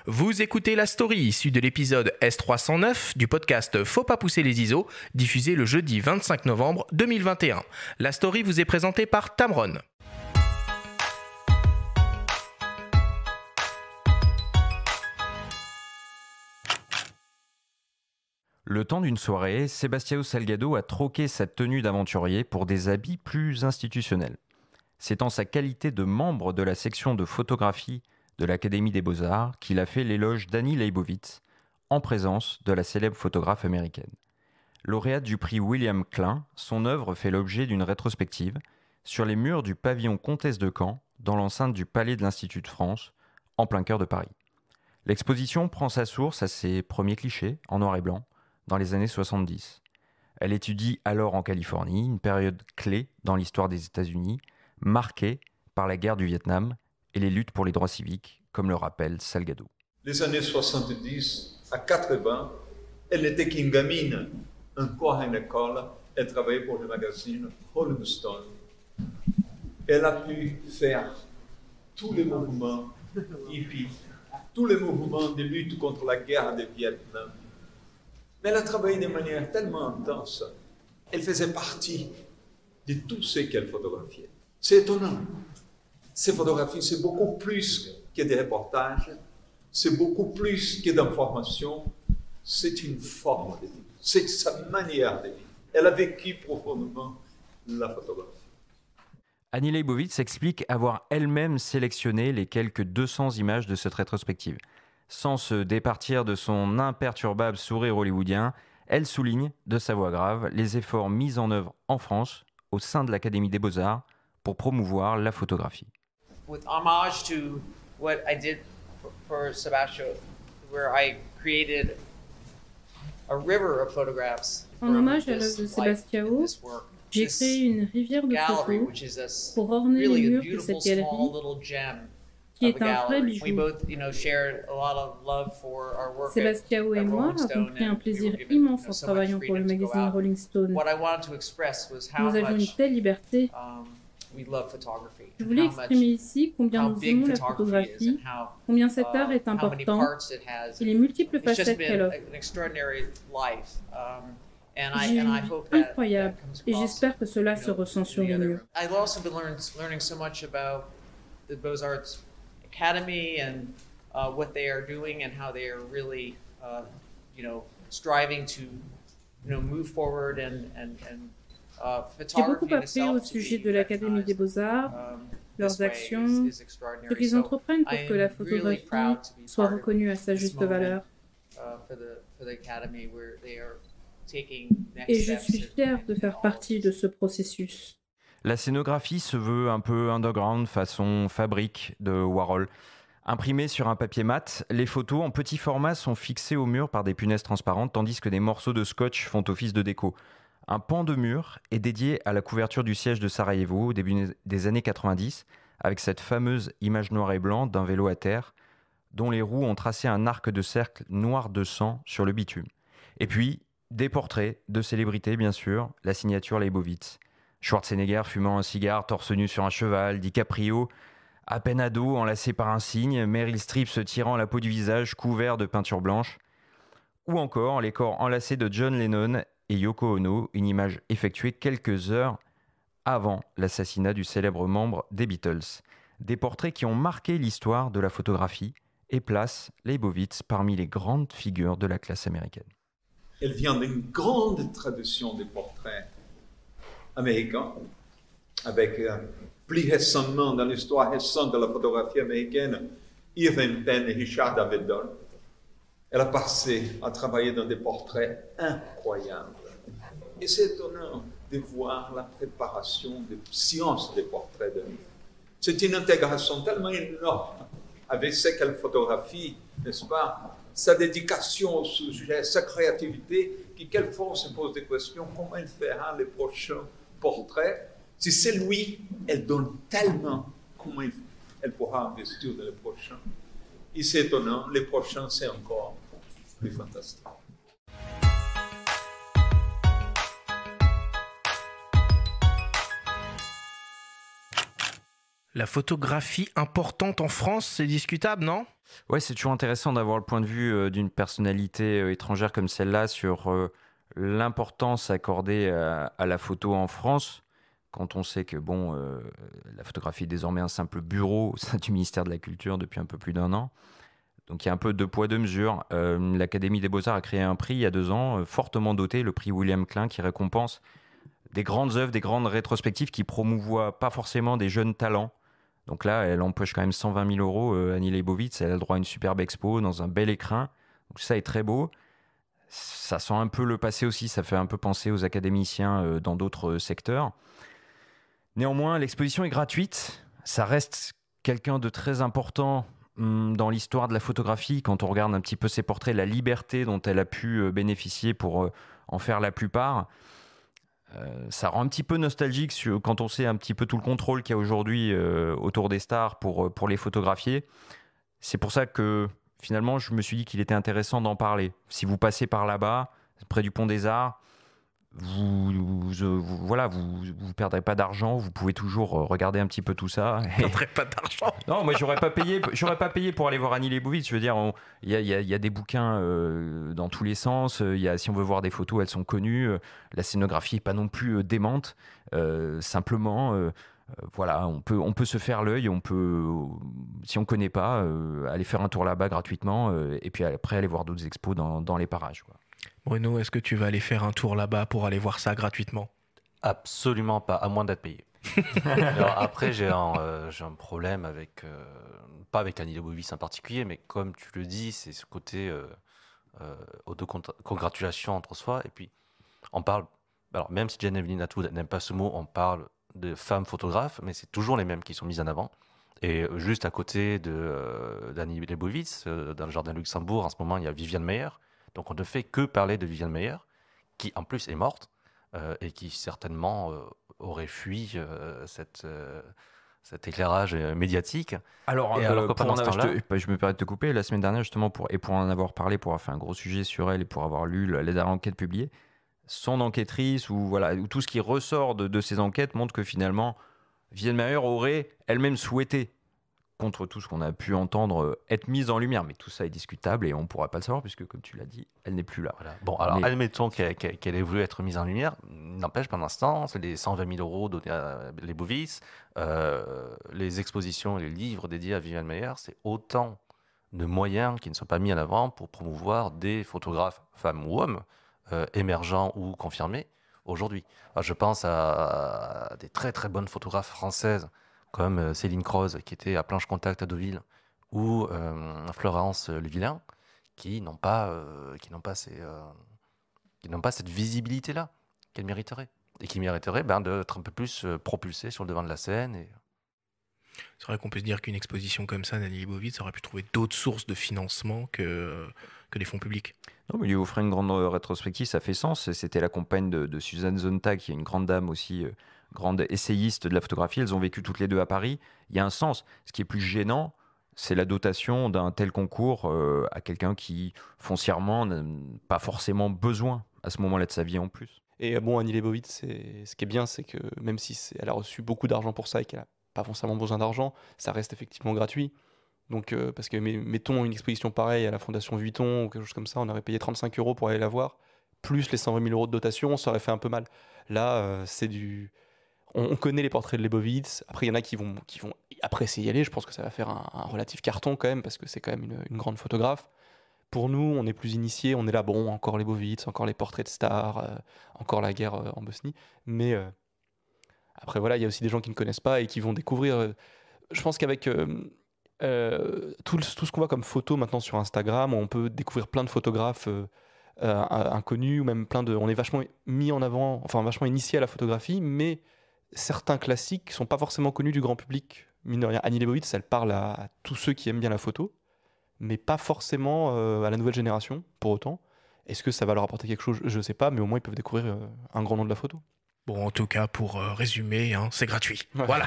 Vous écoutez La Story, issue de l'épisode S309 du podcast Faut pas pousser les ISO, diffusé le jeudi 25 novembre 2021. La Story vous est présentée par Tamron. Le temps d'une soirée, Sebastião Salgado a troqué sa tenue d'aventurier pour des habits plus institutionnels. C'est en sa qualité de membre de la section de photographie de l'Académie des Beaux-Arts qu'il a fait l'éloge d'Annie Leibovitz, en présence de la célèbre photographe américaine. Lauréate du prix William Klein, son œuvre fait l'objet d'une rétrospective sur les murs du pavillon Comtesse de Caen, dans l'enceinte du Palais de l'Institut de France, en plein cœur de Paris. L'exposition prend sa source à ses premiers clichés, en noir et blanc, dans les années 70. Elle étudie alors en Californie, une période clé dans l'histoire des États-Unis, marquée par la guerre du Vietnam et les luttes pour les droits civiques, comme le rappelle Salgado. Les années 70 à 80, elle n'était qu'une gamine, encore à l'école. Elle travaillait pour le magazine Rolling Stone. Elle a pu faire tous les mouvements hippies, tous les mouvements de lutte contre la guerre du Vietnam. Mais elle a travaillé de manière tellement intense. Elle faisait partie de tout ce qu'elle photographiait. C'est étonnant. Ces photographies, c'est beaucoup plus que des reportages, c'est beaucoup plus que d'informations, c'est une forme de vie, c'est sa manière de vivre. Elle a vécu profondément la photographie. Annie Leibovitz explique avoir elle-même sélectionné les quelques 200 images de cette rétrospective. Sans se départir de son imperturbable sourire hollywoodien, elle souligne, de sa voix grave, les efforts mis en œuvre en France, au sein de l'Académie des Beaux-Arts, pour promouvoir la photographie. With homage to what I did for Sebastião, where I created a river of photographs. En hommage à l'œuvre de Sebastião, j'ai créé une rivière de photos pour orner les murs de cette galerie, qui est un vrai bijou. Sebastião et moi avons pris un plaisir immense en travaillant pour le magazine Rolling Stone. Nous avions une telle liberté. Je voulais exprimer ici combien nous aimons la photographie, combien cet art est important et les multiples facettes qu'elle offre. J'ai une vie incroyable et j'espère que cela se ressent sur les murs. Academy and what they are doing and how they are really, striving to, move forward and J'ai beaucoup appris au sujet de l'Académie des Beaux-Arts, leurs actions, ce qu'ils entreprennent pour que la photographie soit reconnue à sa juste valeur. Et je suis fière de faire partie de ce processus. La scénographie se veut un peu underground, façon fabrique de Warhol. Imprimées sur un papier mat, les photos en petit format sont fixées au mur par des punaises transparentes, tandis que des morceaux de scotch font office de déco. Un pan de mur est dédié à la couverture du siège de Sarajevo au début des années 90, avec cette fameuse image noir et blanc d'un vélo à terre, dont les roues ont tracé un arc de cercle noir de sang sur le bitume. Et puis, des portraits de célébrités, bien sûr, la signature Leibovitz. Schwarzenegger fumant un cigare torse nu sur un cheval, DiCaprio à peine ado enlacé par un cygne, Meryl Streep se tirant la peau du visage couvert de peinture blanche, ou encore les corps enlacés de John Lennon et Yoko Ono, une image effectuée quelques heures avant l'assassinat du célèbre membre des Beatles. Des portraits qui ont marqué l'histoire de la photographie et placent Leibovitz parmi les grandes figures de la classe américaine. Elle vient d'une grande tradition des portraits américain, avec plus récemment, dans l'histoire récente de la photographie américaine, Irving Penn et Richard Avedon. Elle a passé à travailler dans des portraits incroyables. Et c'est étonnant de voir la préparation de science des portraits de lui. C'est une intégration tellement énorme avec ce qu'elle photographie, n'est-ce pas? Sa dédication au sujet, sa créativité, qui quelquefois on se pose des questions, comment elle fera les prochains portraits? Si c'est lui, elle donne tellement, comment elle pourra investir dans les prochains? Et c'est étonnant, les prochains c'est encore plus fantastique. La photographie importante en France, c'est discutable, non ? Ouais, c'est toujours intéressant d'avoir le point de vue d'une personnalité étrangère comme celle-là sur l'importance accordée à la photo en France, quand on sait que la photographie est désormais un simple bureau au sein du ministère de la Culture depuis un peu plus d'1 an. Donc il y a un peu deux poids, deux mesures. L'Académie des Beaux-Arts a créé un prix il y a 2 ans, fortement doté, le prix William Klein, qui récompense des grandes œuvres, des grandes rétrospectives qui promouvoient pas forcément des jeunes talents. Donc là, elle empoche quand même 120 000 €. Annie Leibovitz, elle a le droit à une superbe expo dans un bel écrin. Donc ça est très beau. Ça sent un peu le passé aussi, ça fait un peu penser aux académiciens dans d'autres secteurs. Néanmoins, l'exposition est gratuite. Ça reste quelqu'un de très important dans l'histoire de la photographie. Quand on regarde un petit peu ses portraits, la liberté dont elle a pu bénéficier pour en faire la plupart, ça rend un petit peu nostalgique quand on sait un petit peu tout le contrôle qu'il y a aujourd'hui autour des stars pour les photographier. C'est pour ça que finalement, je me suis dit qu'il était intéressant d'en parler. Si vous passez par là-bas, près du Pont des Arts, vous perdrez pas d'argent, vous pouvez toujours regarder un petit peu tout ça. Vous perdrez pas d'argent. Non, moi j'aurais pas payé pour aller voir Annie Leibovitz. Je veux dire, il y a des bouquins dans tous les sens. Si on veut voir des photos, elles sont connues. La scénographie est pas non plus démente. Simplement, voilà, on peut se faire l'œil. On peut, si on connaît pas, aller faire un tour là-bas gratuitement et puis après aller voir d'autres expos dans les parages, quoi. Bruno, est-ce que tu vas aller faire un tour là-bas pour aller voir ça gratuitement ? Absolument pas, à moins d'être payé. Alors après, j'ai un problème avec, pas avec Annie Leibovitz en particulier, mais comme tu le dis, c'est ce côté auto-congratulation entre soi. Et puis, on parle, alors même si Geneviève Atwood n'aime pas ce mot, on parle de femmes photographes, mais c'est toujours les mêmes qui sont mises en avant. Et juste à côté d'Annie Leibovitz, dans le Jardin Luxembourg, en ce moment, il y a Viviane Maier. Donc on ne fait que parler de Viviane Maier, qui en plus est morte et qui certainement aurait fui cet éclairage médiatique. Alors, je me permets de te couper. La semaine dernière, justement, pour en avoir parlé, pour avoir fait un gros sujet sur elle et pour avoir lu les dernières enquêtes publiées, son enquêtrice ou tout ce qui ressort de ces enquêtes montre que finalement, Viviane Maier aurait elle-même souhaité, contre tout ce qu'on a pu entendre, être mise en lumière. Mais tout ça est discutable et on ne pourra pas le savoir puisque, comme tu l'as dit, elle n'est plus là. Voilà. Bon, alors admettons qu'elle ait voulu être mise en lumière. N'empêche, pendant ce temps, c'est les 120 000 € donnés à Leibovitz, les expositions et les livres dédiés à Viviane Maier, c'est autant de moyens qui ne sont pas mis en avant pour promouvoir des photographes, femmes ou hommes, émergents ou confirmés, aujourd'hui. Alors, je pense à des très très bonnes photographes françaises, comme Céline Croze, qui était à Planche Contact à Deauville, ou Florence Levillain, qui n'ont pas cette visibilité-là qu'elles mériteraient. Et qui mériteraient d'être un peu plus propulsées sur le devant de la scène. C'est vrai qu'on peut se dire qu'une exposition comme ça d'Annie Leibovitz aurait pu trouver d'autres sources de financement que les fonds publics. Non, mais lui offrir une grande rétrospective, ça fait sens. C'était la compagne de Suzanne Zontag, qui est une grande dame aussi, grande essayiste de la photographie. Elles ont vécu toutes les deux à Paris. Il y a un sens. Ce qui est plus gênant, c'est la dotation d'un tel concours à quelqu'un qui, foncièrement, n'a pas forcément besoin à ce moment-là de sa vie en plus. Et bon, Annie Leibovitz, ce qui est bien, c'est que même si elle a reçu beaucoup d'argent pour ça et qu'elle n'a pas forcément besoin d'argent, ça reste effectivement gratuit. Donc, parce que mettons une exposition pareille à la Fondation Vuitton ou quelque chose comme ça, on aurait payé 35 € pour aller la voir, plus les 120 000 € de dotation, ça aurait fait un peu mal. Là, c'est du... On connaît les portraits de Leibovitz. Après, il y en a qui vont apprécier y aller. Je pense que ça va faire un relatif carton quand même, parce que c'est quand même une grande photographe. Pour nous, on est plus initiés. On est là, bon, encore Leibovitz, encore les portraits de stars, encore la guerre en Bosnie. Mais après, voilà, il y a aussi des gens qui ne connaissent pas et qui vont découvrir. Je pense qu'avec tout ce qu'on voit comme photos maintenant sur Instagram, on peut découvrir plein de photographes inconnus, ou même on est vachement mis en avant, enfin vachement initié à la photographie, mais certains classiques sont pas forcément connus du grand public. Mine de rien, Annie Leibovitz, elle parle à tous ceux qui aiment bien la photo, mais pas forcément à la nouvelle génération, pour autant. Est-ce que ça va leur apporter quelque chose ? Je sais pas, mais au moins ils peuvent découvrir un grand nom de la photo. Bon, en tout cas, pour résumer, c'est gratuit. Ouais. Voilà.